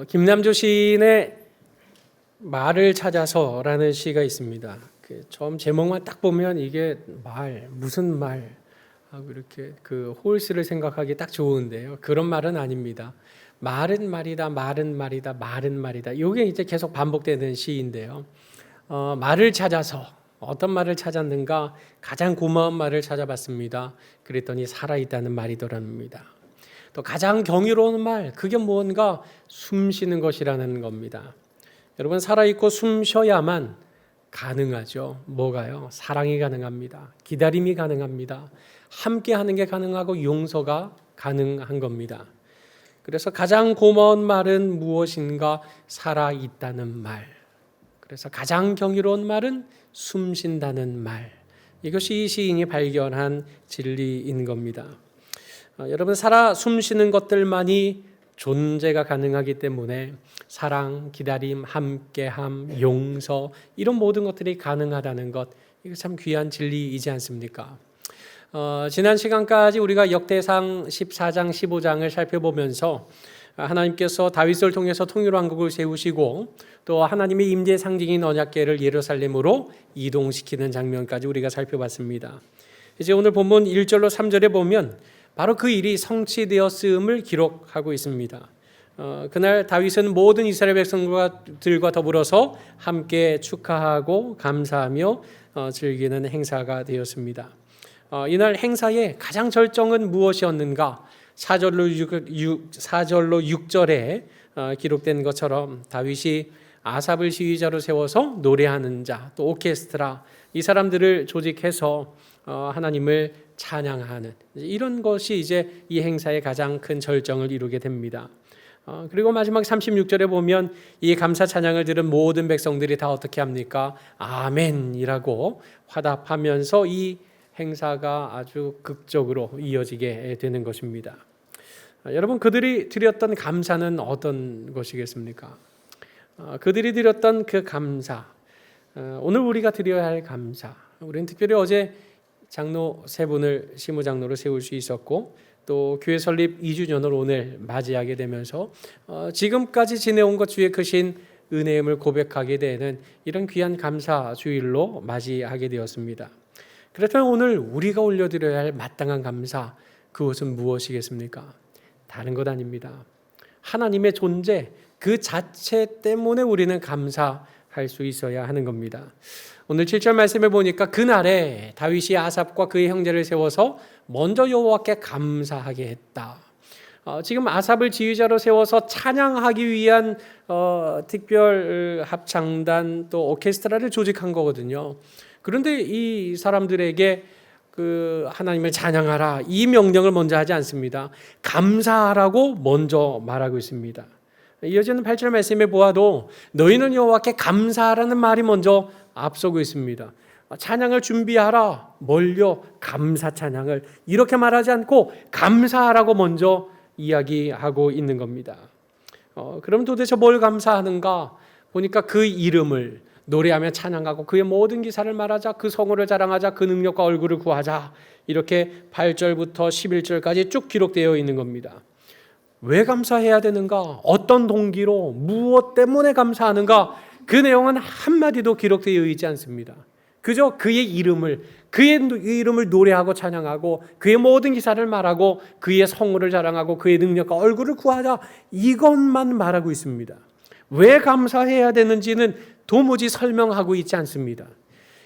김남조 시인의 말을 찾아서라는 시가 있습니다. 처음 제목만 딱 보면 이게 무슨 말 하고 이렇게 홀스를 생각하기 딱 좋은데요. 그런 말은 아닙니다. 말은 말이다, 말은 말이다, 말은 말이다. 이게 이제 계속 반복되는 시인데요. 말을 찾아서 어떤 말을 찾았는가? 가장 고마운 말을 찾아봤습니다. 그랬더니 살아있다는 말이더랍니다. 또 가장 경이로운 말, 그게 뭔가 숨 쉬는 것이라는 겁니다. 여러분, 살아있고 숨 쉬어야만 가능하죠. 뭐가요? 사랑이 가능합니다. 기다림이 가능합니다. 함께 하는 게 가능하고 용서가 가능한 겁니다. 그래서 가장 고마운 말은 무엇인가? 살아있다는 말. 그래서 가장 경이로운 말은 숨 쉰다는 말. 이것이 이 시인이 발견한 진리인 겁니다. 여러분, 살아 숨쉬는 것들만이 존재가 가능하기 때문에 사랑, 기다림, 함께함, 용서 이런 모든 것들이 가능하다는 것, 이거 참 귀한 진리이지 않습니까? 지난 시간까지 우리가 역대상 14장, 15장을 살펴보면서 하나님께서 다윗을 통해서 통일왕국을 세우시고 또 하나님의 임재 상징인 언약궤를 예루살렘으로 이동시키는 장면까지 우리가 살펴봤습니다. 이제 오늘 본문 1절로 3절에 보면 바로 그 일이 성취되었음을 기록하고 있습니다. 그날 다윗은 모든 이스라엘 백성들과 더불어서 함께 축하하고 감사하며 즐기는 행사가 되었습니다. 이날 행사의 가장 절정은 무엇이었는가? 4절로 6절에 기록된 것처럼 다윗이 아삽을 지휘자로 세워서 노래하는 자, 또 오케스트라, 이 사람들을 조직해서 하나님을 찬양하는 이런 것이 이제 이 행사의 가장 큰 절정을 이루게 됩니다. 그리고 마지막 36절에 보면 이 감사 찬양을 들은 모든 백성들이 다 어떻게 합니까? 아멘이라고 화답하면서 이 행사가 아주 극적으로 이어지게 되는 것입니다. 여러분, 그들이 드렸던 감사는 어떤 것이겠습니까? 그들이 드렸던 그 감사, 오늘 우리가 드려야 할 감사. 우리는 특별히 어제 장로 세 분을 시무장로로 세울 수 있었고 또 교회 설립 2주년을 오늘 맞이하게 되면서 지금까지 지내온 것 주의 크신 은혜임을 고백하게 되는 이런 귀한 감사 주일로 맞이하게 되었습니다. 그렇다면 오늘 우리가 올려드려야 할 마땅한 감사, 그것은 무엇이겠습니까? 다른 것 아닙니다. 하나님의 존재 그 자체 때문에 우리는 감사할 수 있어야 하는 겁니다. 오늘 7절 말씀에 보니까 그날에 다윗이 아삽과 그의 형제를 세워서 먼저 여호와께 감사하게 했다. 지금 아삽을 지휘자로 세워서 찬양하기 위한 특별 합창단 또 오케스트라를 조직한 거거든요. 그런데 이 사람들에게 하나님을 찬양하라 이 명령을 먼저 하지 않습니다. 감사하라고 먼저 말하고 있습니다. 이어지는 8절 말씀에 보아도 너희는 여호와께 감사하라는 말이 먼저 앞서고 있습니다. 찬양을 준비하라, 멀려 감사 찬양을 이렇게 말하지 않고 감사하라고 먼저 이야기하고 있는 겁니다. 그럼 도대체 뭘 감사하는가? 보니까 그 이름을 노래하며 찬양하고 그의 모든 기사를 말하자, 그 성호를 자랑하자, 그 능력과 얼굴을 구하자, 이렇게 8절부터 11절까지 쭉 기록되어 있는 겁니다. 왜 감사해야 되는가? 어떤 동기로, 무엇 때문에 감사하는가? 그 내용은 한마디도 기록되어 있지 않습니다. 그저 그의 이름을 노래하고 찬양하고 그의 모든 기사를 말하고 그의 성호를 자랑하고 그의 능력과 얼굴을 구하자, 이것만 말하고 있습니다. 왜 감사해야 되는지는 도무지 설명하고 있지 않습니다.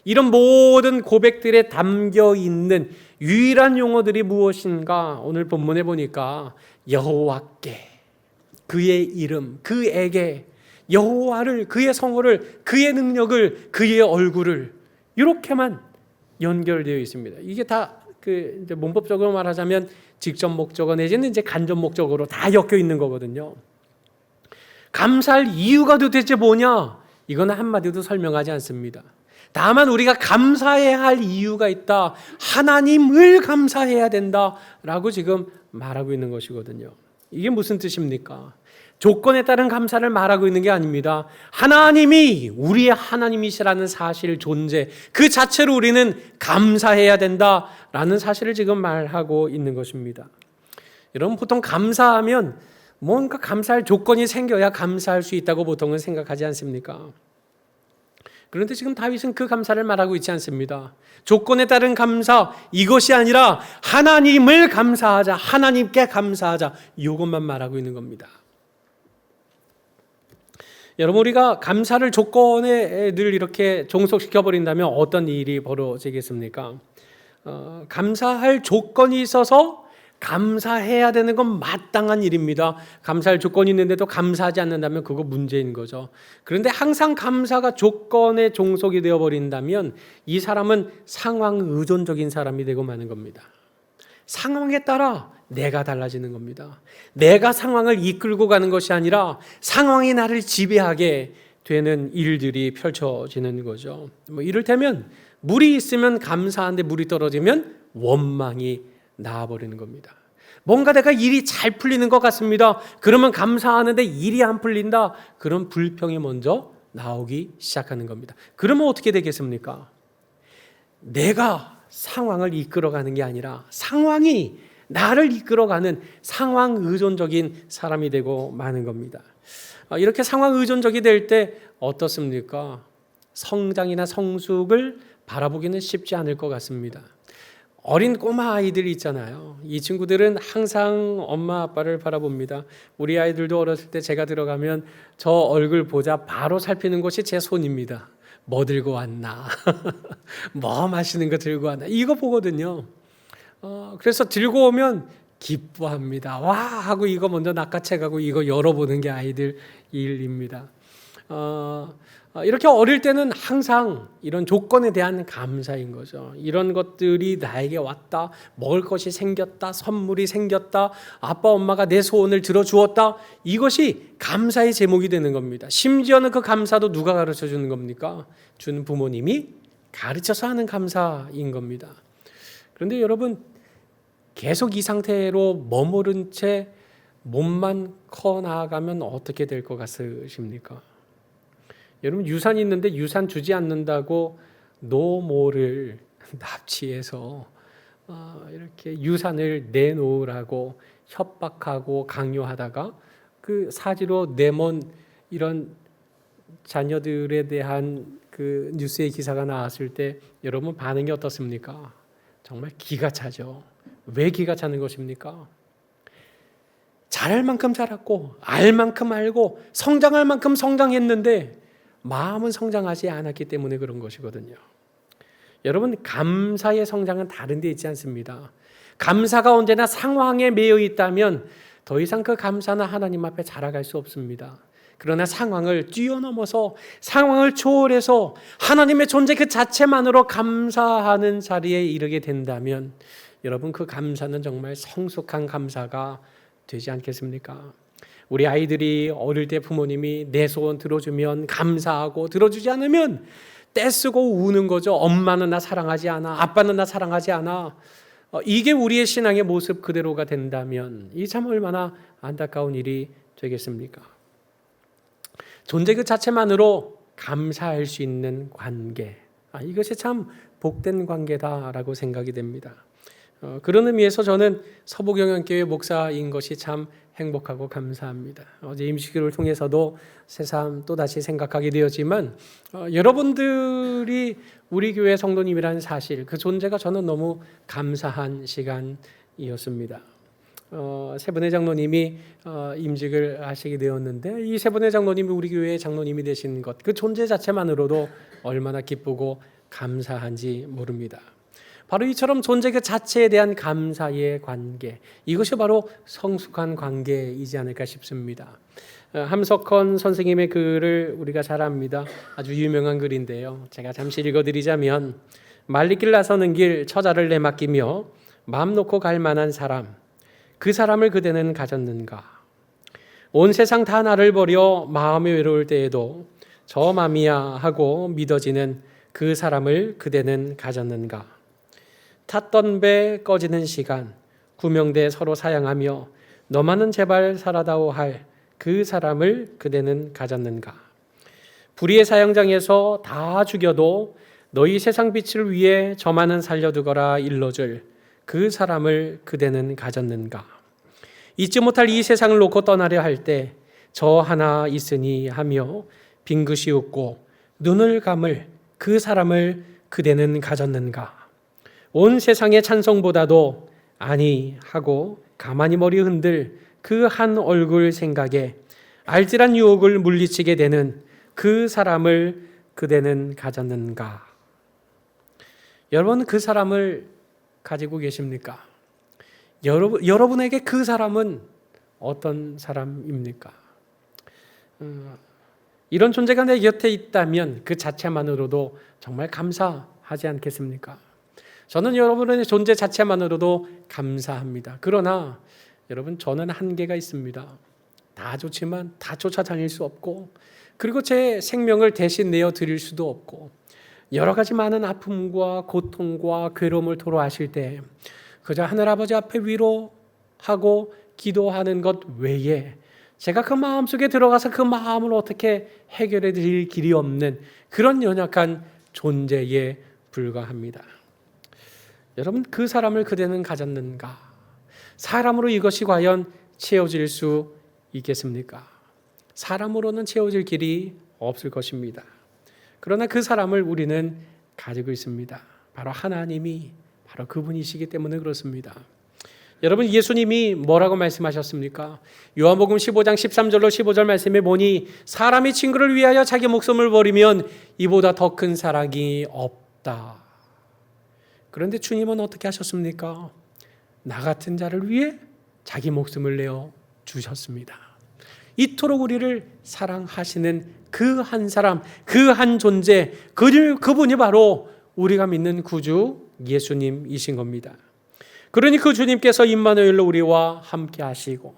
이런 모든 고백들에 담겨 있는 유일한 용어들이 무엇인가? 오늘 본문에 보니까 여호와께, 그의 이름, 그에게, 여호와를, 그의 성호를, 그의 능력을, 그의 얼굴을, 이렇게만 연결되어 있습니다. 이게 다 이제 문법적으로 말하자면 직접 목적어 내지는 이제 간접 목적어로 다 엮여 있는 거거든요. 감사할 이유가 도대체 뭐냐? 이거는 한마디도 설명하지 않습니다. 다만 우리가 감사해야 할 이유가 있다. 하나님을 감사해야 된다라고 지금 말하고 있는 것이거든요. 이게 무슨 뜻입니까? 조건에 따른 감사를 말하고 있는 게 아닙니다. 하나님이 우리의 하나님이시라는 사실, 존재 그 자체로 우리는 감사해야 된다라는 사실을 지금 말하고 있는 것입니다. 여러분, 보통 감사하면 뭔가 감사할 조건이 생겨야 감사할 수 있다고 보통은 생각하지 않습니까? 그런데 지금 다윗은 그 감사를 말하고 있지 않습니다. 조건에 따른 감사, 이것이 아니라 하나님을 감사하자, 하나님께 감사하자, 이것만 말하고 있는 겁니다. 여러분, 우리가 감사를 조건에 늘 이렇게 종속시켜버린다면 어떤 일이 벌어지겠습니까? 감사할 조건이 있어서 감사해야 되는 건 마땅한 일입니다. 감사할 조건이 있는데도 감사하지 않는다면 그거 문제인 거죠. 그런데 항상 감사가 조건에 종속이 되어버린다면 이 사람은 상황 의존적인 사람이 되고 마는 겁니다. 상황에 따라 내가 달라지는 겁니다. 내가 상황을 이끌고 가는 것이 아니라 상황이 나를 지배하게 되는 일들이 펼쳐지는 거죠. 이를테면 물이 있으면 감사한데 물이 떨어지면 원망이 나와버리는 겁니다. 뭔가 내가 일이 잘 풀리는 것 같습니다. 그러면 감사하는데 일이 안 풀린다. 그런 불평이 먼저 나오기 시작하는 겁니다. 그러면 어떻게 되겠습니까? 내가 상황을 이끌어가는 게 아니라 상황이 나를 이끌어가는 상황 의존적인 사람이 되고 마는 겁니다. 이렇게 상황 의존적이 될 때 어떻습니까? 성장이나 성숙을 바라보기는 쉽지 않을 것 같습니다. 어린 꼬마 아이들이 있잖아요. 이 친구들은 항상 엄마 아빠를 바라봅니다. 우리 아이들도 어렸을 때 제가 들어가면 저 얼굴 보자 바로 살피는 것이 제 손입니다. 뭐 들고 왔나? 뭐 맛있는 거 들고 왔나? 이거 보거든요. 그래서 들고 오면 기뻐합니다. 와 하고 이거 먼저 낚아채가고 이거 열어보는 게 아이들 일입니다. 이렇게 어릴 때는 항상 이런 조건에 대한 감사인 거죠. 이런 것들이 나에게 왔다, 먹을 것이 생겼다, 선물이 생겼다, 아빠 엄마가 내 소원을 들어주었다, 이것이 감사의 제목이 되는 겁니다. 심지어는 그 감사도 누가 가르쳐 주는 겁니까? 준 부모님이 가르쳐서 하는 감사인 겁니다. 그런데 여러분, 계속 이 상태로 머무른 채 몸만 커 나아가면 어떻게 될 것 같으십니까? 여러분, 유산이 있는데 유산 주지 않는다고 노모를 납치해서 이렇게 유산을 내놓으라고 협박하고 강요하다가 그 사지로 내몬 이런 자녀들에 대한 그 뉴스의 기사가 나왔을 때 여러분 반응이 어떻습니까? 정말 기가 차죠. 왜 기가 차는 것입니까? 잘할 만큼 자랐고 알 만큼 알고 성장할 만큼 성장했는데 마음은 성장하지 않았기 때문에 그런 것이거든요. 여러분, 감사의 성장은 다른 데 있지 않습니다. 감사가 언제나 상황에 매여 있다면 더 이상 그 감사는 하나님 앞에 자라갈 수 없습니다. 그러나 상황을 뛰어넘어서 상황을 초월해서 하나님의 존재 그 자체만으로 감사하는 자리에 이르게 된다면 여러분, 그 감사는 정말 성숙한 감사가 되지 않겠습니까? 우리 아이들이 어릴 때 부모님이 내 소원 들어주면 감사하고 들어주지 않으면 떼쓰고 우는 거죠. 엄마는 나 사랑하지 않아. 아빠는 나 사랑하지 않아. 이게 우리의 신앙의 모습 그대로가 된다면 이 참 얼마나 안타까운 일이 되겠습니까? 존재 그 자체만으로 감사할 수 있는 관계, 이것이 참 복된 관계다라고 생각이 됩니다. 그런 의미에서 저는 서부경영교회 목사인 것이 참 행복하고 감사합니다. 어제 임시기도를 통해서도 새삼 또다시 생각하게 되었지만 여러분들이 우리 교회 성도님이라는 사실, 그 존재가 저는 너무 감사한 시간이었습니다. 세 분의 장로님이 임직을 하시게 되었는데 이 세 분의 장로님이 우리 교회의 장로님이 되신 것, 그 존재 자체만으로도 얼마나 기쁘고 감사한지 모릅니다. 바로 이처럼 존재 그 자체에 대한 감사의 관계, 이것이 바로 성숙한 관계이지 않을까 싶습니다. 함석헌 선생님의 글을 우리가 잘 압니다. 아주 유명한 글인데요. 제가 잠시 읽어드리자면, 말리길 나서는 길 처자를 내맡기며 마음 놓고 갈 만한 사람, 그 사람을 그대는 가졌는가? 온 세상 다 나를 버려 마음이 외로울 때에도 저 맘이야 하고 믿어지는 그 사람을 그대는 가졌는가? 탔던 배 꺼지는 시간, 구명대 서로 사양하며 너만은 제발 살아다오 할 그 사람을 그대는 가졌는가? 불의의 사형장에서 다 죽여도 너희 세상 빛을 위해 저만은 살려두거라 일러줄 그 사람을 그대는 가졌는가? 잊지 못할 이 세상을 놓고 떠나려 할 때 저 하나 있으니 하며 빙긋이 웃고 눈을 감을 그 사람을 그대는 가졌는가? 온 세상의 찬송보다도 아니 하고 가만히 머리 흔들 그 한 얼굴 생각에 알뜰한 유혹을 물리치게 되는 그 사람을 그대는 가졌는가? 여러분, 그 사람을 가지고 계십니까? 여러분에게 그 사람은 어떤 사람입니까? 이런 존재가 내 곁에 있다면 그 자체만으로도 정말 감사하지 않겠습니까? 저는 여러분의 존재 자체만으로도 감사합니다. 그러나 여러분, 저는 한계가 있습니다. 다 좋지만 다 쫓아다닐 수 없고, 그리고 제 생명을 대신 내어 드릴 수도 없고, 여러 가지 많은 아픔과 고통과 괴로움을 토로하실 때 그저 하늘아버지 앞에 위로하고 기도하는 것 외에 제가 그 마음속에 들어가서 그 마음을 어떻게 해결해 드릴 길이 없는 그런 연약한 존재에 불과합니다. 여러분, 그 사람을 그대는 가졌는가? 사람으로 이것이 과연 채워질 수 있겠습니까? 사람으로는 채워질 길이 없을 것입니다. 그러나 그 사람을 우리는 가지고 있습니다. 바로 하나님이 바로 그분이시기 때문에 그렇습니다. 여러분, 예수님이 뭐라고 말씀하셨습니까? 요한복음 15장 13절로 15절 말씀에 보니 사람이 친구를 위하여 자기 목숨을 버리면 이보다 더 큰 사랑이 없다. 그런데 주님은 어떻게 하셨습니까? 나 같은 자를 위해 자기 목숨을 내어 주셨습니다. 이토록 우리를 사랑하시는 그 한 사람, 그 한 존재, 그분이 바로 우리가 믿는 구주 예수님이신 겁니다. 그러니 그 주님께서 임마누엘로 우리와 함께 하시고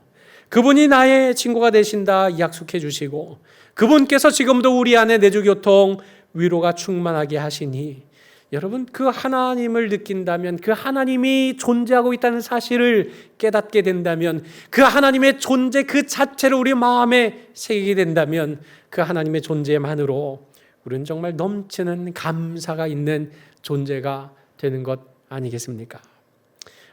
그분이 나의 친구가 되신다 약속해 주시고 그분께서 지금도 우리 안에 내주교통 위로가 충만하게 하시니 여러분, 그 하나님을 느낀다면, 그 하나님이 존재하고 있다는 사실을 깨닫게 된다면, 그 하나님의 존재 그 자체를 우리 마음에 새기게 된다면 그 하나님의 존재만으로 우리는 정말 넘치는 감사가 있는 존재가 되는 것 아니겠습니까?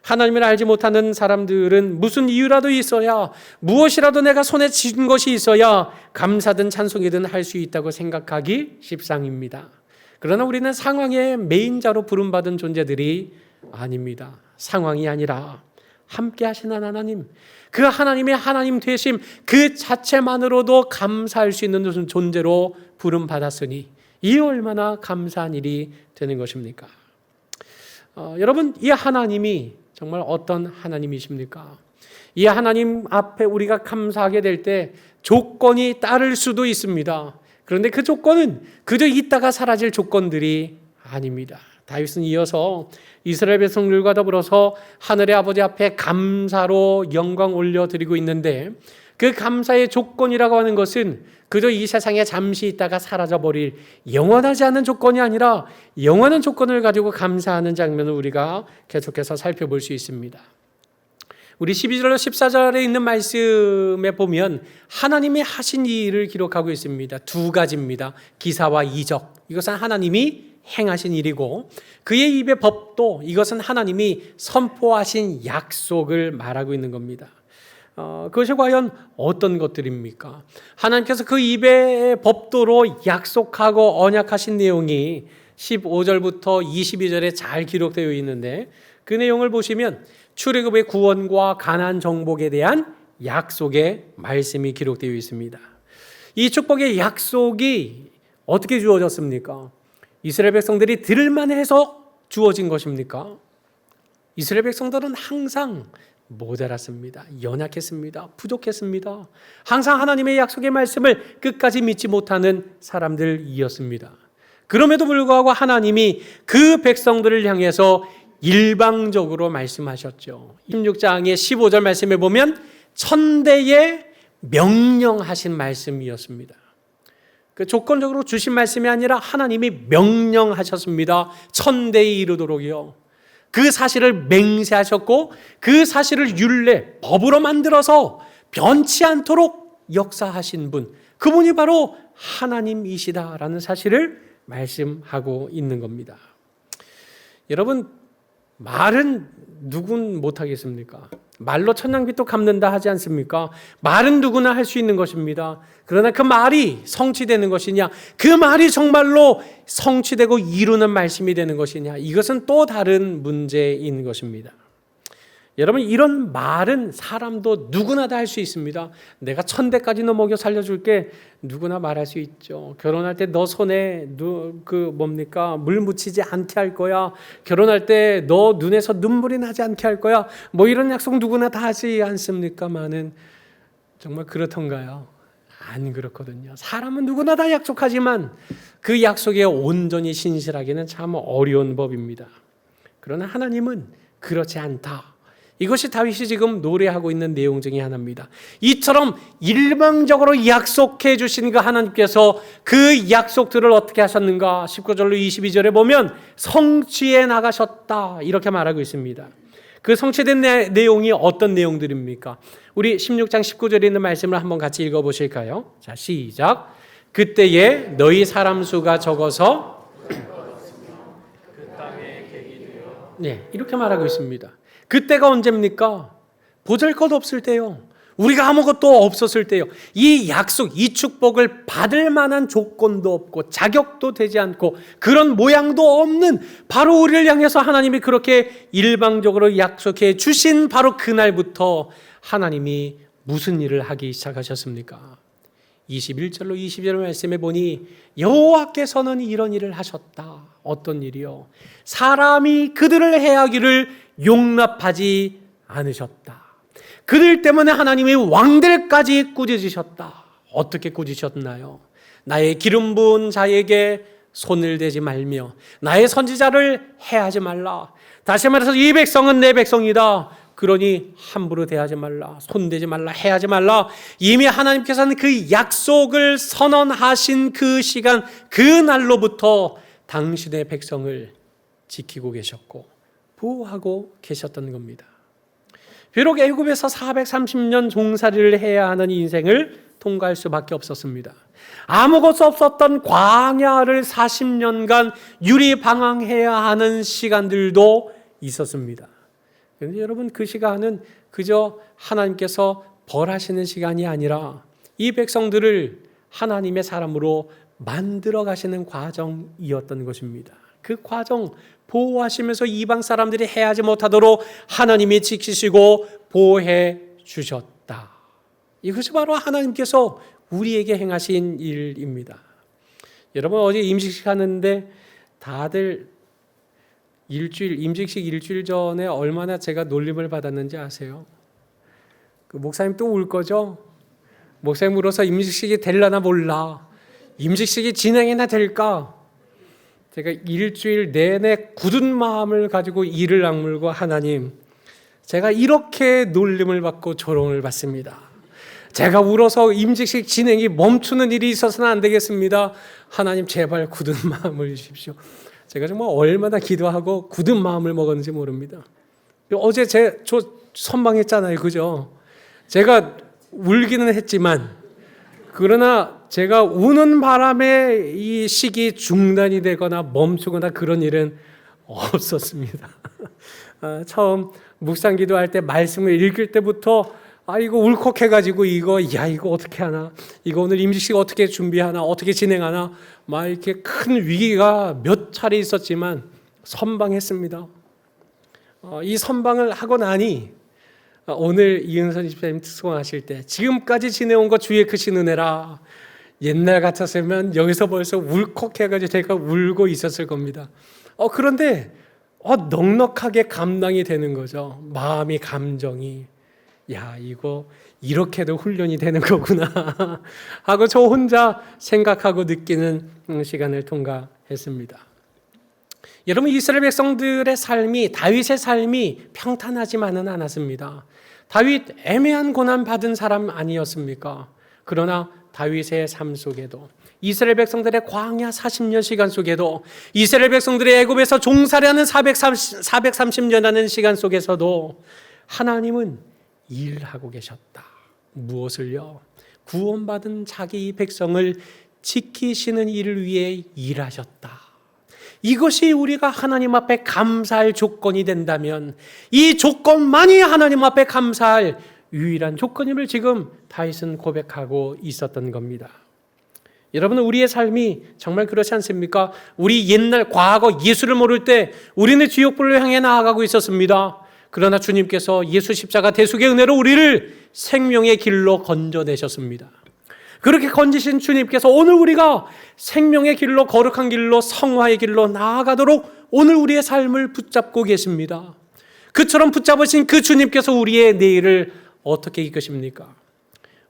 하나님을 알지 못하는 사람들은 무슨 이유라도 있어야, 무엇이라도 내가 손에 쥔 것이 있어야 감사든 찬송이든 할 수 있다고 생각하기 십상입니다. 그러나 우리는 상황의 메인자로 부름받은 존재들이 아닙니다. 상황이 아니라 함께 하시는 하나님, 그 하나님의 하나님 되심 그 자체만으로도 감사할 수 있는 존재로 부름받았으니 이 얼마나 감사한 일이 되는 것입니까? 여러분, 이 하나님이 정말 어떤 하나님이십니까? 이 하나님 앞에 우리가 감사하게 될 때 조건이 따를 수도 있습니다. 그런데 그 조건은 그저 있다가 사라질 조건들이 아닙니다. 다윗은 이어서 이스라엘 백성들과 더불어서 하늘의 아버지 앞에 감사로 영광 올려드리고 있는데 그 감사의 조건이라고 하는 것은 그저 이 세상에 잠시 있다가 사라져버릴 영원하지 않은 조건이 아니라 영원한 조건을 가지고 감사하는 장면을 우리가 계속해서 살펴볼 수 있습니다. 우리 12절로 14절에 있는 말씀에 보면 하나님이 하신 일을 기록하고 있습니다. 두 가지입니다. 기사와 이적, 이것은 하나님이 행하신 일이고 그의 입의 법도, 이것은 하나님이 선포하신 약속을 말하고 있는 겁니다. 그것이 과연 어떤 것들입니까? 하나님께서 그 입의 법도로 약속하고 언약하신 내용이 15절부터 22절에 잘 기록되어 있는데 그 내용을 보시면 출애굽의 구원과 가나안 정복에 대한 약속의 말씀이 기록되어 있습니다. 이 축복의 약속이 어떻게 주어졌습니까? 이스라엘 백성들이 들을만 해서 주어진 것입니까? 이스라엘 백성들은 항상 모자랐습니다. 연약했습니다. 부족했습니다. 항상 하나님의 약속의 말씀을 끝까지 믿지 못하는 사람들이었습니다. 그럼에도 불구하고 하나님이 그 백성들을 향해서 일방적으로 말씀하셨죠. 16장의 15절 말씀에 보면 천대에 명령하신 말씀이었습니다. 그 조건적으로 주신 말씀이 아니라 하나님이 명령하셨습니다. 천대에 이르도록이요. 그 사실을 맹세하셨고 그 사실을 율례, 법으로 만들어서 변치 않도록 역사하신 분, 그분이 바로 하나님이시다라는 사실을 말씀하고 있는 겁니다. 여러분, 말은 누군 못하겠습니까? 말로 천냥빚도 갚는다 하지 않습니까? 말은 누구나 할 수 있는 것입니다. 그러나 그 말이 성취되는 것이냐, 그 말이 정말로 성취되고 이루는 말씀이 되는 것이냐, 이것은 또 다른 문제인 것입니다. 여러분, 이런 말은 사람도 누구나 다 할 수 있습니다. 내가 1000대까지 너 먹여 살려줄게, 누구나 말할 수 있죠. 결혼할 때 너 손에 물 묻히지 않게 할 거야. 결혼할 때 너 눈에서 눈물이 나지 않게 할 거야. 뭐 이런 약속 누구나 다 하지 않습니까만은 정말 그렇던가요? 안 그렇거든요. 사람은 누구나 다 약속하지만 그 약속에 온전히 신실하기는 참 어려운 법입니다. 그러나 하나님은 그렇지 않다. 이것이 다윗이 지금 노래하고 있는 내용 중에 하나입니다. 이처럼 일방적으로 약속해 주신 그 하나님께서 그 약속들을 어떻게 하셨는가? 19절로 22절에 보면 성취해 나가셨다 이렇게 말하고 있습니다. 그 성취된 내용이 어떤 내용들입니까? 우리 16장 19절에 있는 말씀을 한번 같이 읽어보실까요? 자, 시작. 그때에 너희 사람 수가 적어서 네, 이렇게 말하고 있습니다. 그때가 언제입니까? 보잘것없을 때요. 우리가 아무것도 없었을 때요. 이 약속, 이 축복을 받을 만한 조건도 없고 자격도 되지 않고 그런 모양도 없는 바로 우리를 향해서 하나님이 그렇게 일방적으로 약속해 주신 바로 그날부터 하나님이 무슨 일을 하기 시작하셨습니까? 21절로 22절 말씀에 보니 여호와께서는 이런 일을 하셨다. 어떤 일이요? 사람이 그들을 해하기를 용납하지 않으셨다. 그들 때문에 하나님이 왕들까지 꾸짖으셨다. 어떻게 꾸짖으셨나요? 나의 기름 부은 자에게 손을 대지 말며 나의 선지자를 해하지 말라. 다시 말해서 이 백성은 내 백성이다. 그러니 함부로 대하지 말라. 손대지 말라. 해하지 말라. 이미 하나님께서는 그 약속을 선언하신 그 시간, 그 날로부터 당신의 백성을 지키고 계셨고 보호하고 계셨던 겁니다. 비록 애굽에서 430년 종살이를 해야 하는 인생을 통과할 수밖에 없었습니다. 아무것도 없었던 광야를 40년간 유리방황해야 하는 시간들도 있었습니다. 그런데 여러분, 그 시간은 그저 하나님께서 벌하시는 시간이 아니라 이 백성들을 하나님의 사람으로 만들어 가시는 과정이었던 것입니다. 그 과정 보호하시면서 이방 사람들이 해하지 못하도록 하나님이 지키시고 보호해 주셨다. 이것이 바로 하나님께서 우리에게 행하신 일입니다. 여러분, 어제 임직식 하는데 다들 임직식 일주일 전에 얼마나 제가 놀림을 받았는지 아세요? 그 목사님 또 울 거죠? 목사님 울어서 임직식이 될라나 몰라. 임직식이 진행이나 될까? 제가 일주일 내내 굳은 마음을 가지고 이를 악물고 하나님, 제가 이렇게 놀림을 받고 조롱을 받습니다. 제가 울어서 임직식 진행이 멈추는 일이 있어서는 안 되겠습니다. 하나님 제발 굳은 마음을 주십시오. 제가 정말 얼마나 기도하고 굳은 마음을 먹었는지 모릅니다. 어제 저 선방했잖아요. 그죠? 제가 울기는 했지만 그러나 제가 우는 바람에 이 식이 중단이 되거나 멈추거나 그런 일은 없었습니다. 처음 묵상 기도할 때 말씀을 읽을 때부터 이거 울컥해가지고 이거 어떻게 하나, 이거 오늘 임직식 어떻게 준비하나, 어떻게 진행하나 막 이렇게 큰 위기가 몇 차례 있었지만 선방했습니다. 이 선방을 하고 나니 오늘 이은선 집사님 특송하실 때 지금까지 지내온 것 주의 크신 은혜라. 옛날 같았으면 여기서 벌써 울컥해가지고 제가 울고 있었을 겁니다. 그런데 넉넉하게 감당이 되는 거죠. 마음이, 감정이. 야, 이거 이렇게도 훈련이 되는 거구나 하고 저 혼자 생각하고 느끼는 시간을 통과했습니다. 여러분, 이스라엘 백성들의 삶이, 다윗의 삶이 평탄하지만은 않았습니다. 다윗 애매한 고난 받은 사람 아니었습니까? 그러나 다윗의 삶 속에도, 이스라엘 백성들의 광야 40년 시간 속에도, 이스라엘 백성들의 애굽에서 종살이하는 430년이라는 시간 속에서도 하나님은 일하고 계셨다. 무엇을요? 구원받은 자기 백성을 지키시는 일을 위해 일하셨다. 이것이 우리가 하나님 앞에 감사할 조건이 된다면 이 조건만이 하나님 앞에 감사할 유일한 조건임을 지금 다윗은 고백하고 있었던 겁니다. 여러분, 우리의 삶이 정말 그렇지 않습니까? 우리 옛날 과거 예수를 모를 때 우리는 지옥불을 향해 나아가고 있었습니다. 그러나 주님께서 예수 십자가 대속의 은혜로 우리를 생명의 길로 건져내셨습니다. 그렇게 건지신 주님께서 오늘 우리가 생명의 길로, 거룩한 길로, 성화의 길로 나아가도록 오늘 우리의 삶을 붙잡고 계십니다. 그처럼 붙잡으신 그 주님께서 우리의 내일을 어떻게 이끄십니까?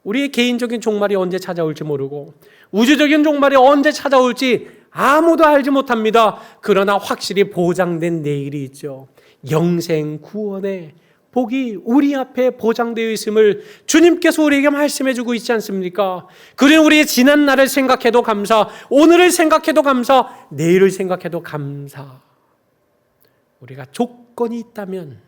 우리의 개인적인 종말이 언제 찾아올지 모르고 우주적인 종말이 언제 찾아올지 아무도 알지 못합니다. 그러나 확실히 보장된 내일이 있죠. 영생 구원의 복이 우리 앞에 보장되어 있음을 주님께서 우리에게 말씀해 주고 있지 않습니까? 그리고 우리의 지난 날을 생각해도 감사, 오늘을 생각해도 감사, 내일을 생각해도 감사. 우리가 조건이 있다면,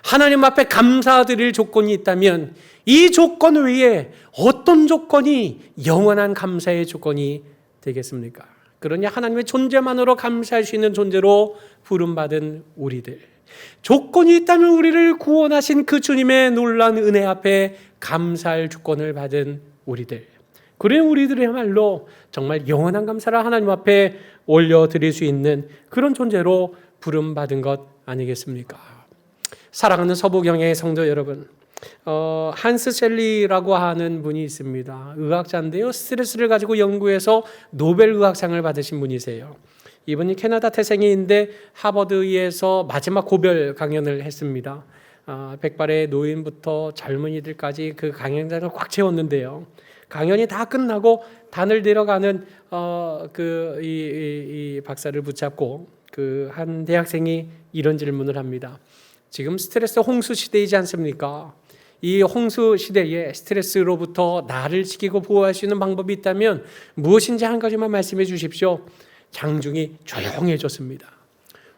하나님 앞에 감사드릴 조건이 있다면 이 조건 외에 어떤 조건이 영원한 감사의 조건이 되겠습니까? 그러니 하나님의 존재만으로 감사할 수 있는 존재로 부름받은 우리들, 조건이 있다면 우리를 구원하신 그 주님의 놀라운 은혜 앞에 감사할 조건을 받은 우리들, 그런 우리들이야말로 정말 영원한 감사를 하나님 앞에 올려드릴 수 있는 그런 존재로 부름받은 것 아니겠습니까? 사랑하는 서부경의 성도 여러분, 한스 셀리라고 하는 분이 있습니다. 의학자인데요, 스트레스를 가지고 연구해서 노벨 의학상을 받으신 분이세요. 이분이 캐나다 태생인데 하버드에서 마지막 고별 강연을 했습니다. 백발의 노인부터 젊은이들까지 그 강연장을 꽉 채웠는데요. 강연이 다 끝나고 단을 내려가는 이 박사를 붙잡고 그 한 대학생이 이런 질문을 합니다. 지금 스트레스 홍수 시대이지 않습니까? 이 홍수 시대에 스트레스로부터 나를 지키고 보호할 수 있는 방법이 있다면 무엇인지 한 가지만 말씀해 주십시오. 장중이 조용해졌습니다.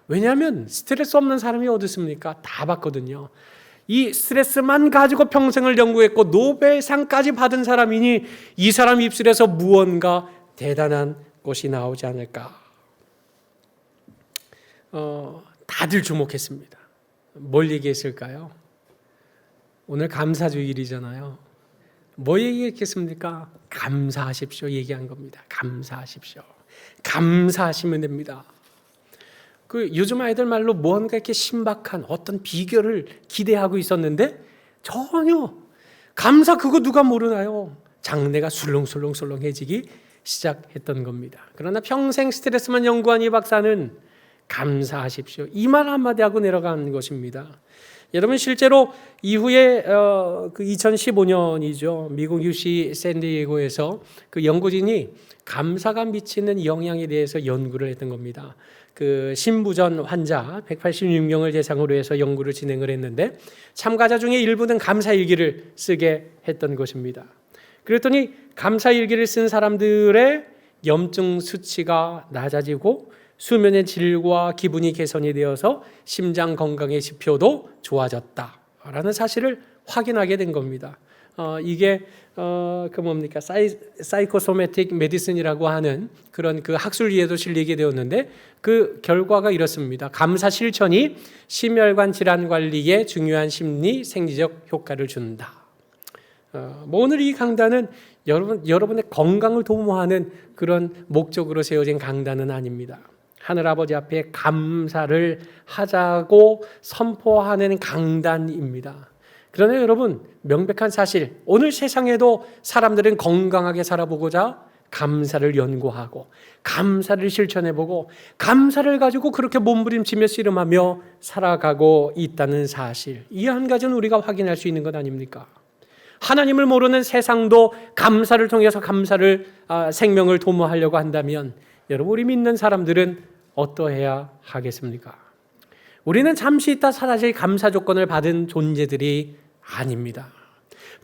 왜냐하면 스트레스 없는 사람이 어디 있습니까? 다 봤거든요. 이 스트레스만 가지고 평생을 연구했고 노벨상까지 받은 사람이니 이 사람 입술에서 무언가 대단한 것이 나오지 않을까. 다들 주목했습니다. 뭘 얘기했을까요? 오늘 감사주일이잖아요. 뭐 얘기했겠습니까? 감사하십시오 얘기한 겁니다. 감사하십시오. 감사하시면 됩니다. 요즘 아이들 말로 뭔가 이렇게 신박한 어떤 비결을 기대하고 있었는데 전혀 감사 그거 누가 모르나요? 장내가 술렁술렁술렁해지기 시작했던 겁니다. 그러나 평생 스트레스만 연구한 이 박사는 감사하십시오 이 말 한마디 하고 내려간 것입니다. 여러분, 실제로 이후에 2015년이죠. 미국 UC 샌디에고에서 그 연구진이 감사가 미치는 영향에 대해서 연구를 했던 겁니다. 그 신부전 환자 186명을 대상으로 해서 연구를 진행을 했는데 참가자 중에 일부는 감사일기를 쓰게 했던 것입니다. 그랬더니 감사일기를 쓴 사람들의 염증 수치가 낮아지고 수면의 질과 기분이 개선이 되어서 심장 건강의 지표도 좋아졌다라는 사실을 확인하게 된 겁니다. 이게 사이코소매틱 메디슨이라고 하는 그런 그 학술지에도 실리게 되었는데 그 결과가 이렇습니다. 감사 실천이 심혈관 질환 관리에 중요한 심리 생리적 효과를 준다. 오늘 이 강단은 여러분의 건강을 도모하는 그런 목적으로 세워진 강단은 아닙니다. 하늘아버지 앞에 감사를 하자고 선포하는 강단입니다. 그러나 여러분, 명백한 사실, 오늘 세상에도 사람들은 건강하게 살아보고자 감사를 연구하고 감사를 실천해보고 감사를 가지고 그렇게 몸부림치며 씨름하며 살아가고 있다는 사실, 이 한 가지는 우리가 확인할 수 있는 것 아닙니까? 하나님을 모르는 세상도 감사를 통해서 생명을 도모하려고 한다면 여러분, 우리 믿는 사람들은 어떠해야 하겠습니까? 우리는 잠시 있다 사라질 감사 조건을 받은 존재들이 아닙니다.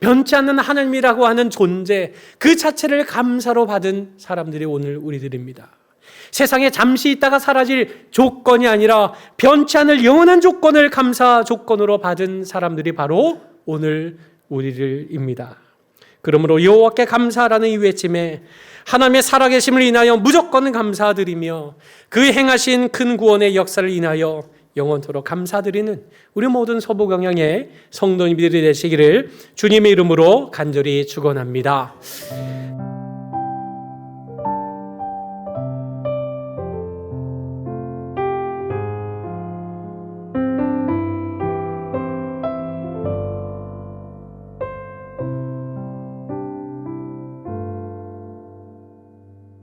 변치 않는 하나님이라고 하는 존재 그 자체를 감사로 받은 사람들이 오늘 우리들입니다. 세상에 잠시 있다가 사라질 조건이 아니라 변치 않을 영원한 조건을 감사 조건으로 받은 사람들이 바로 오늘 우리들입니다. 그러므로 여호와께 감사하라는 이 외침에 하나님의 살아계심을 인하여 무조건 감사드리며 그 행하신 큰 구원의 역사를 인하여 영원토록 감사드리는 우리 모든 서부경향의 성도님들이 되시기를 주님의 이름으로 간절히 축원합니다.